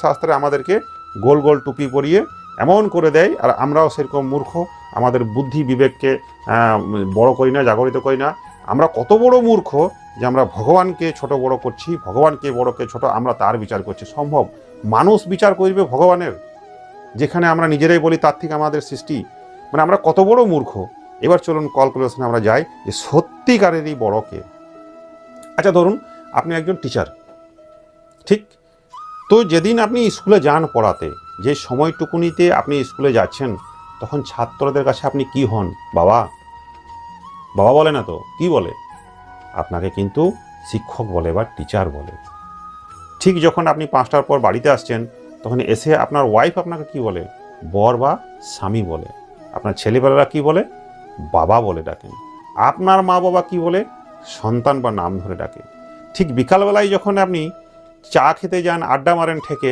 শাস্ত্রে আমাদেরকে গোল গোল টুপি পরিয়ে এমন করে দেয়, আর আমরাও সেরকম মূর্খ, আমাদের বুদ্ধি বিবেককে বড় করি না, জাগরিত করি না। আমরা কত বড় মূর্খ যে আমরা ভগবানকে ছোট বড় করছি, ভগবানকে বড়কে ছোট আমরা তার বিচার করছি। সম্ভব? মানুষ বিচার করবে ভগবানের, যেখানে আমরা নিজেরাই বলি তার থেকে আমাদের সৃষ্টি। মানে আমরা কত বড় মূর্খ। এবার চলুন ক্যালকুলেশনে আমরা যাই যে সত্যিকারেরই বড় কে। আচ্ছা ধরুন আপনি একজন টিচার, ঠিক? তো যেদিন আপনি স্কুলে যান পড়াতে, যে সময়টুকুনিতে আপনি স্কুলে যাচ্ছেন, তখন ছাত্রদের কাছে আপনি কি হন? বাবা, বাবা বলে না তো, কি বলে? আপনাকে কিন্তু শিক্ষক বলে বা টিচার বলে। ঠিক যখন আপনি 5টার পর বাড়িতে আসছেন, তখন এসে আপনার ওয়াইফ আপনাকে কি বলে? বর বা স্বামী বলে। আপনার ছেলেবেলারা কি বলে? বাবা বলে ডাকেন। আপনার মা বাবা কি বলে? সন্তান বা নাম ধরে ডাকে। ঠিক বিকালবেলায় যখন আপনি চা খেতে যান, আড্ডা মারেন ঠেকে,